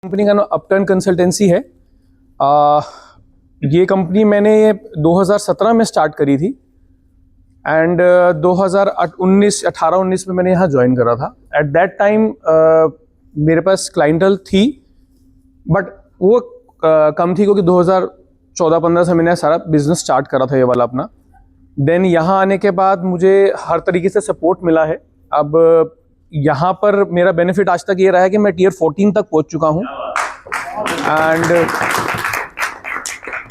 Company का नाम upturn consultancy है। ये कंपनी मैंने 2017 में स्टार्ट करी थी एंड 2018-19 में मैंने यहाँ ज्वाइन करा था। एट दैट टाइम मेरे पास क्लाइंटल थी बट वो कम थी क्योंकि 2014-15 से मैंने सारा बिजनेस स्टार्ट करा था ये वाला अपना। देन यहाँ आने के बाद मुझे हर तरीके से सपोर्ट मिला है। अब यहाँ पर मेरा बेनिफिट आज तक ये रहा है कि मैं टियर 14 तक पहुँच चुका हूँ एंड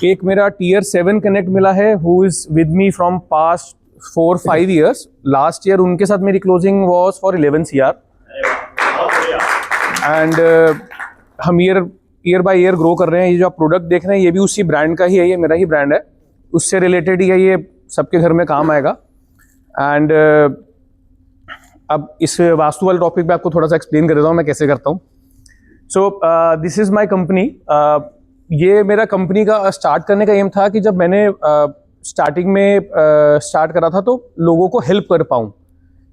एक मेरा टियर 7 कनेक्ट मिला है who is with me from past 4-5 years. Last year उनके साथ मेरी closing was for 11 CR and हम ईयर बाय ईयर ग्रो कर रहे हैं। ये जो आप प्रोडक्ट देख रहे हैं ये भी उसी ब्रांड का ही है, ये मेरा ही ब्रांड है, उससे रिलेटेड ही है, ये सबके घर में काम आएगा। एंड अब इस वास्तु वाले टॉपिक पे आपको थोड़ा सा एक्सप्लेन कर देता हूँ मैं कैसे करता हूँ। So this is my company. ये मेरा कंपनी का स्टार्ट करने का एम था कि जब मैंने स्टार्टिंग में स्टार्ट करा था तो लोगों को हेल्प कर पाऊँ,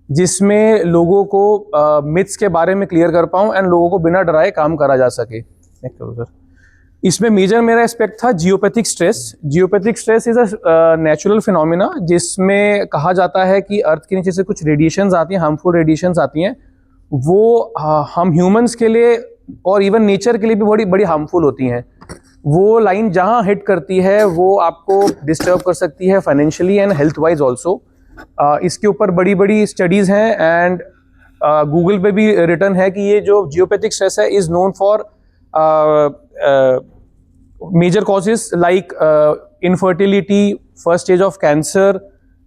जिसमें लोगों को मिथ्स के बारे में क्लियर कर पाऊँ एंड लोगों को बिना डराए काम करा जा सके। इसमें मेजर मेरा एस्पेक्ट था geopathic stress. Geopathic stress is a natural phenomena जिसमें कहा जाता है कि अर्थ के नीचे से कुछ रेडिएशंस आती हैं, हार्मफुल रेडिएशंस आती हैं, वो हम ह्यूमंस के लिए और इवन नेचर के लिए भी बड़ी बड़ी हार्मफुल होती हैं। वो लाइन जहाँ हिट करती है वो आपको डिस्टर्ब कर सकती है financially and health wise also. इसके ऊपर बड़ी बड़ी स्टडीज़ हैं एंड गूगल पे भी रिटर्न है कि ये जो जियोपैथिक स्ट्रेस है is known for major causes like infertility, first stage of cancer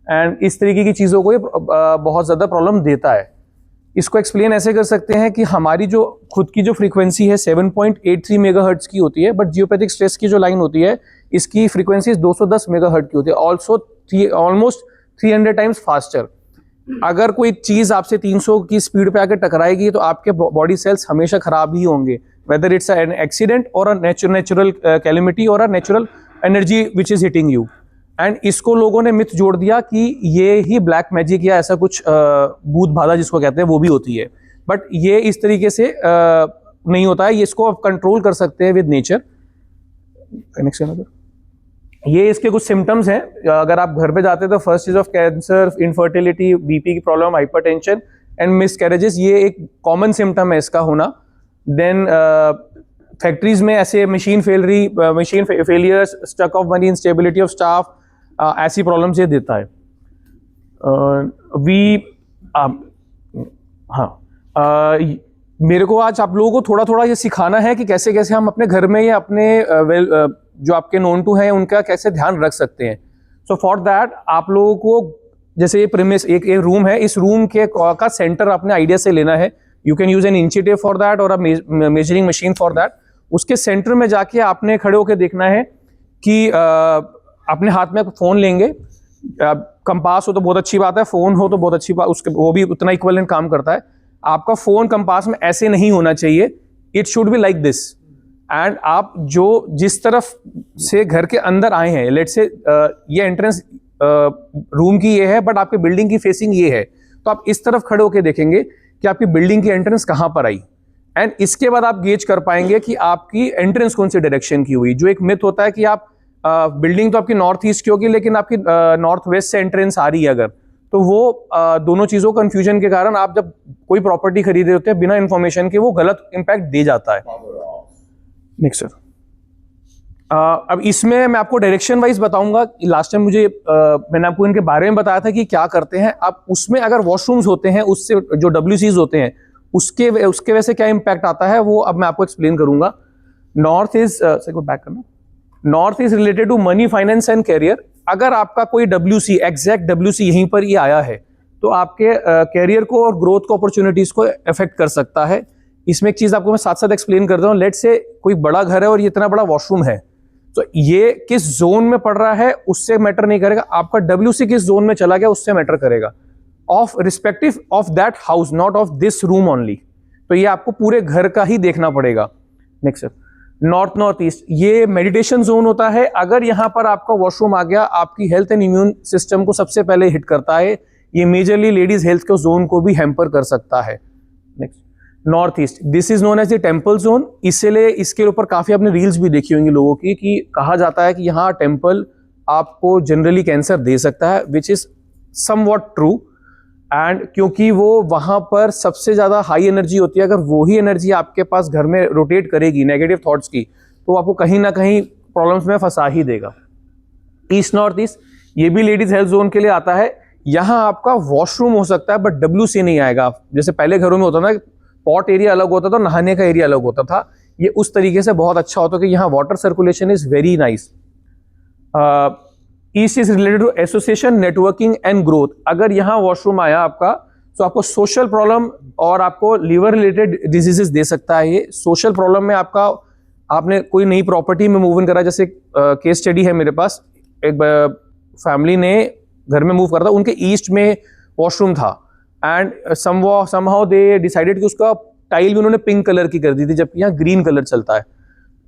and इस तरीके की चीज़ों को ये बहुत ज़्यादा प्रॉब्लम देता है। इसको एक्सप्लेन ऐसे कर सकते हैं कि हमारी जो खुद की जो फ्रीक्वेंसी है 7.83 मेगाहर्ट्ज़ की होती है, बट जियोपैथिक स्ट्रेस की जो लाइन होती है इसकी फ्रीक्वेंसी 210 मेगाहर्ट्ज़ की होती है, ऑल्सो ऑलमोस्ट 300 टाइम्स फास्टर। अगर कोई चीज़ आपसे 300 की स्पीड पे आकर टकराएगी तो आपके बॉडी सेल्स हमेशा खराब ही होंगे, whether it's an accident or a natural calamity or a natural energy which is hitting you। And इसको लोगों ने मिथ जोड़ दिया कि ये ही ब्लैक मैजिक या ऐसा कुछ भूत बाधा जिसको कहते हैं वो भी होती है, बट ये इस तरीके से नहीं होता है। ये इसको आप कंट्रोल कर सकते हैं विद नेचर। ये इसके कुछ सिम्टम्स हैं। अगर आप घर पे जाते हैं तो first stage of cancer, infertility, BP की प्रॉब्लम, हाइपरटेंशन एंड मिसकैरेजेस, ये एक कॉमन सिम्टम है इसका होना। देन फैक्ट्रीज में ऐसे machine failures, stuck of money, instability of staff, ऐसी प्रॉब्लम्स ये देता है। मेरे को आज आप लोगों को थोड़ा थोड़ा ये सिखाना है कि कैसे कैसे हम अपने घर में या अपने जो आपके नोन टू हैं उनका कैसे ध्यान रख सकते हैं। सो फॉर दैट आप लोगों को जैसे ये प्रीमिस एक रूम है, इस रूम के का सेंटर अपने आइडिया से लेना है। यू कैन यूज एन इंची टेप फॉर दैट और a measuring machine for that. उसके सेंटर में जाके आपने खड़े होकर देखना है कि अपने हाथ में फोन लेंगे, कंपास हो तो बहुत अच्छी बात है, फोन हो तो बहुत अच्छी बात, उसके वो भी उतना इक्विवेलेंट काम करता है। आपका फोन कंपास में ऐसे नहीं होना चाहिए, it should be like this. And आप जो जिस तरफ से घर के अंदर आए हैं, लेट्स से ये एंट्रेंस रूम की ये है बट आपके बिल्डिंग की फेसिंग ये है, तो आप इस तरफ खड़े होकर देखेंगे कि आपकी बिल्डिंग की एंट्रेंस कहाँ पर आई एंड इसके बाद आप गेज कर पाएंगे कि आपकी एंट्रेंस कौन सी डायरेक्शन की हुई। जो एक मिथ होता है कि आप बिल्डिंग तो आपकी नॉर्थ ईस्ट की होगी लेकिन आपकी नॉर्थ वेस्ट से एंट्रेंस आ रही है अगर, तो वो दोनों चीज़ों कंफ्यूजन के कारण आप जब कोई प्रॉपर्टी खरीदे होते हैं बिना इंफॉर्मेशन के वो गलत इंपैक्ट दे जाता है। Next sir. अब इसमें मैं आपको डायरेक्शन वाइज बताऊंगा। लास्ट टाइम मैंने आपको इनके बारे में बताया था कि क्या करते हैं। अब उसमें अगर वॉशरूम्स होते हैं उससे जो WCs होते हैं उसके वजह से क्या इंपैक्ट आता है वो अब मैं आपको एक्सप्लेन करूंगा। नॉर्थ इज बैक करना। North is related to money, finance and career. अगर आपका कोई WC, एग्जैक्ट WC यहीं पर ये आया है तो आपके कैरियर को और ग्रोथ को, अपॉर्चुनिटीज को अफेक्ट कर सकता है। इसमें एक चीज आपको मैं साथ साथ एक्सप्लेन करता हूँ। लेट्स से कोई बड़ा घर है और ये इतना बड़ा वॉशरूम है, तो ये किस जोन में पड़ रहा है उससे मैटर नहीं करेगा, आपका WC किस जोन में चला गया उससे मैटर करेगा, of respective of that house, not of this room only. तो ये आपको पूरे घर का ही देखना पड़ेगा। Next sir. नॉर्थ ईस्ट, ये मेडिटेशन जोन होता है। अगर यहाँ पर आपका वॉशरूम आ गया, आपकी हेल्थ एंड इम्यून सिस्टम को सबसे पहले हिट करता है। ये मेजरली लेडीज हेल्थ के जोन को भी हैम्पर कर सकता है। Next. North east, this is known as the temple zone. इसलिए इसके ऊपर काफी आपने रील्स भी देखी होंगी लोगों की, कि कहा जाता है कि यहाँ टेम्पल आपको जनरली कैंसर दे सकता है, which is somewhat true. And क्योंकि वो वहां पर सबसे ज्यादा हाई एनर्जी होती है, अगर वही एनर्जी आपके पास घर में रोटेट करेगी नेगेटिव थॉट्स की, तो आपको कहीं ना कहीं प्रॉब्लम्स में फंसा ही देगा। ईस्ट नॉर्थ ईस्ट, ये भी लेडीज हेल्थ जोन के लिए आता है। यहाँ आपका वॉशरूम हो सकता है बट WC नहीं आएगा। जैसे पहले घरों में होता था, पॉट एरिया अलग होता था, नहाने का एरिया अलग होता था, ये उस तरीके से बहुत अच्छा होता है कि यहाँ water circulation is very nice. East is related to association, networking and growth. अगर यहाँ वॉशरूम आया आपका, तो आपको सोशल प्रॉब्लम और आपको लिवर रिलेटेड डिजीजेस दे सकता है। ये सोशल प्रॉब्लम में आपका, आपने कोई नई प्रॉपर्टी में मूव इन करा, जैसे केस स्टडी है मेरे पास, एक फैमिली ने घर में मूव करा था, उनके ईस्ट में वॉशरूम था एंड समहाउ दे डिसाइडेड कि उसका टाइल भी उन्होंने पिंक कलर की कर दी थी, जबकि यहाँ ग्रीन कलर चलता है।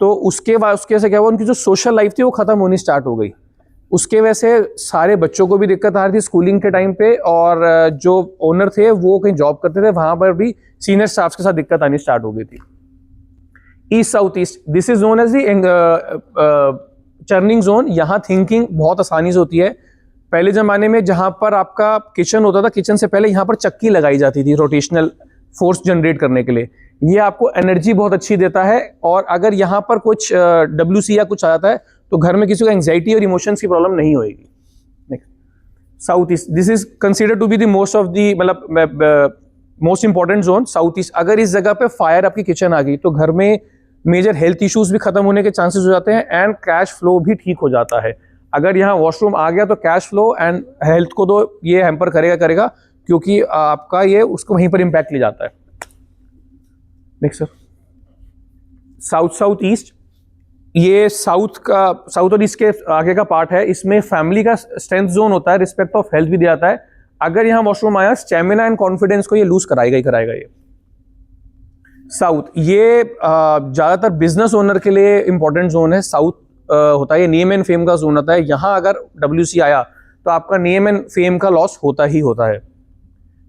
तो उसके बाद उसके से क्या हुआ, उनकी जो सोशल लाइफ थी वो खत्म होनी स्टार्ट हो गई। उसके वजह से सारे बच्चों को भी दिक्कत आ रही थी स्कूलिंग के टाइम पे, और जो ओनर थे वो कहीं जॉब करते थे, वहां पर भी सीनियर स्टाफ के साथ दिक्कत आनी स्टार्ट हो गई थी। East south east, this is known as the churning zone. यहाँ थिंकिंग बहुत आसानी से होती है। पहले जमाने में जहां पर आपका किचन होता था, किचन से पहले यहाँ पर चक्की लगाई जाती थी रोटेशनल फोर्स जनरेट करने के लिए। ये आपको एनर्जी बहुत अच्छी देता है। और अगर यहाँ पर कुछ WC या कुछ आ जाता है, तो घर में किसी को एंजाइटी और इमोशंस की प्रॉब्लम नहीं होगी। Next, south east, this is considered to be the most of the, मतलब most important zone south east. अगर इस जगह पे फायर आपकी किचन आ गई, तो घर में मेजर हेल्थ इश्यूज भी खत्म होने के चांसेस हो जाते हैं एंड कैश फ्लो भी ठीक हो जाता है। अगर यहाँ वॉशरूम आ गया, तो कैश फ्लो एंड हेल्थ को तो ये हैम्पर करेगा, क्योंकि आपका ये उसको वहीं पर इंपैक्ट ले जाता है। Next sir, south south east, ये साउथ और ईस्ट के आगे का पार्ट है। इसमें फैमिली का स्ट्रेंथ जोन होता है, रिस्पेक्ट ऑफ हेल्थ भी दिया जाता है। अगर यहाँ वॉशरूम आया, स्टेमिना एंड कॉन्फिडेंस को ये लूज कराएगा ही कराएगा। ये साउथ, ये ज्यादातर बिजनेस ओनर के लिए इंपॉर्टेंट जोन है। साउथ होता है, ये नेम एंड फेम का जोन होता है। यहाँ अगर WC आया, तो आपका नेम एंड फेम का लॉस होता ही होता है।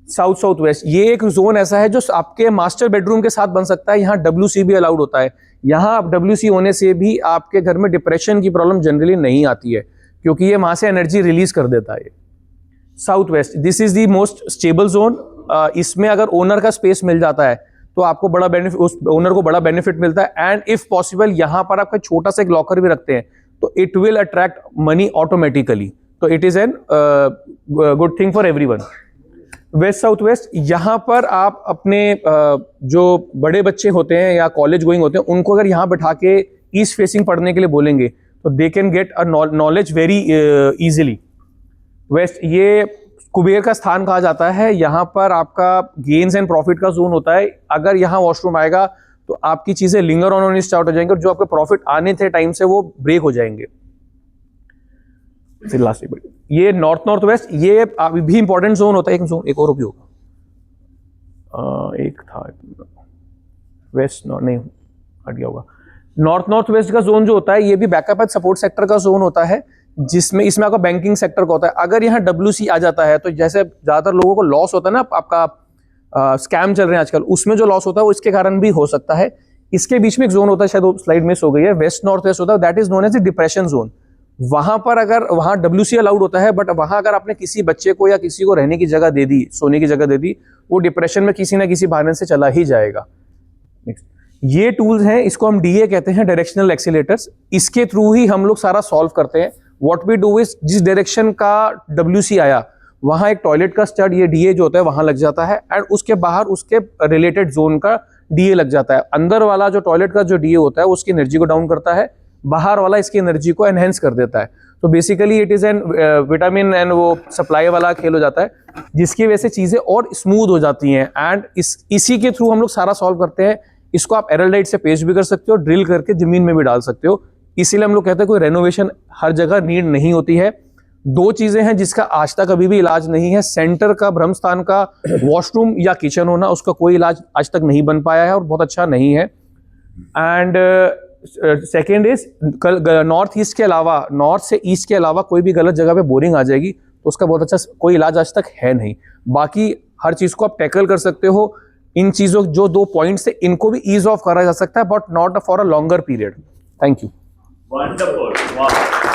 साउथ साउथ वेस्ट, ये एक जोन ऐसा है जो आपके मास्टर बेडरूम के साथ बन सकता है। यहाँ WC भी अलाउड होता है। यहाँ आप WC होने से भी आपके घर में डिप्रेशन की प्रॉब्लम जनरली नहीं आती है, क्योंकि ये वहां से एनर्जी रिलीज कर देता है। South west, this is the most stable zone. इसमें अगर ओनर का स्पेस मिल जाता है, तो आपको बड़ा बेनिफिट, उस ओनर को बड़ा बेनिफिट मिलता है। एंड इफ पॉसिबल, यहाँ पर आपका छोटा सा एक लॉकर भी रखते हैं, तो it will attract money automatically. तो it is an good thing for everyone. West south west, यहाँ पर आप अपने जो बड़े बच्चे होते हैं या कॉलेज गोइंग होते हैं, उनको अगर यहाँ बैठा के ईस्ट फेसिंग पढ़ने के लिए बोलेंगे, तो they can get a knowledge very easily. West, ये कुबेर का स्थान कहा जाता है। यहाँ पर आपका गेन्स एंड प्रॉफिट का जोन होता है। अगर यहाँ वॉशरूम आएगा, तो आपकी चीजें लिंगर ऑन होनी स्टार्ट हो जाएंगे, और जो आपके प्रॉफिट आने थे टाइम से, वो ब्रेक हो जाएंगे। फिर लास्ट ये नॉर्थ नॉर्थ वेस्ट, ये भी इंपॉर्टेंट जोन होता है। एक और भी होगा, एक था वेस्ट, नहीं हट गया होगा। नॉर्थ नॉर्थ वेस्ट का जोन जो होता है, ये भी बैकअप एंड सपोर्ट सेक्टर का जोन होता है, जिसमें इसमें आपका बैंकिंग सेक्टर का होता है। अगर यहाँ WC आ जाता है, तो जैसे ज्यादातर लोगों को लॉस होता है ना, आपका स्कैम चल रहे हैं आजकल, उसमें जो लॉस होता है वो इसके कारण भी हो सकता है। इसके बीच में एक जोन होता है, शायद वो स्लाइड मिस हो गई है, वेस्ट नॉर्थ वेस्ट होता है, that is known as the depression zone. वहां पर अगर वहां WC अलाउड होता है, बट वहां अगर आपने किसी बच्चे को या किसी को रहने की जगह दे दी, सोने की जगह दे दी, वो डिप्रेशन में किसी ना किसी बहाने से चला ही जाएगा। ये टूल्स हैं, इसको हम DA कहते हैं, डायरेक्शनल एक्सीलेटर्स। इसके थ्रू ही हम लोग सारा सॉल्व करते हैं। व्हाट वी डू इज, जिस डायरेक्शन का WC आया, वहां एक टॉयलेट का स्टड, ये DA जो होता है वहां लग जाता है, एंड उसके बाहर उसके रिलेटेड जोन का DA लग जाता है। अंदर वाला जो टॉयलेट का जो DA होता है, उसकी एनर्जी को डाउन करता है, बाहर वाला इसकी एनर्जी को एनहेंस कर देता है। तो basically it is N vitamin and वो सप्लाई वाला खेल हो जाता है, जिसकी वजह से चीजें और स्मूथ हो जाती हैं। एंड इसी के थ्रू हम लोग सारा सॉल्व करते हैं। इसको आप एरलडाइट से पेस्ट भी कर सकते हो, ड्रिल करके जमीन में भी डाल सकते हो। इसीलिए हम लोग कहते हैं कोई रेनोवेशन हर जगह नीड नहीं होती है। दो चीजें हैं जिसका आज तक अभी भी इलाज नहीं है, सेंटर का ब्रह्म स्थान का वॉशरूम या किचन होना, उसका कोई इलाज आज तक नहीं बन पाया है और बहुत अच्छा नहीं है। And second is, north east के अलावा, नॉर्थ से ईस्ट के अलावा कोई भी गलत जगह पे बोरिंग आ जाएगी, तो उसका बहुत अच्छा कोई इलाज आज तक है नहीं। बाकी हर चीज को आप टैकल कर सकते हो। इन चीज़ों जो 2 पॉइंट्स थे इनको भी ईज ऑफ करा जा सकता है, but not for a longer period. Thank you. Wonderful. Wow.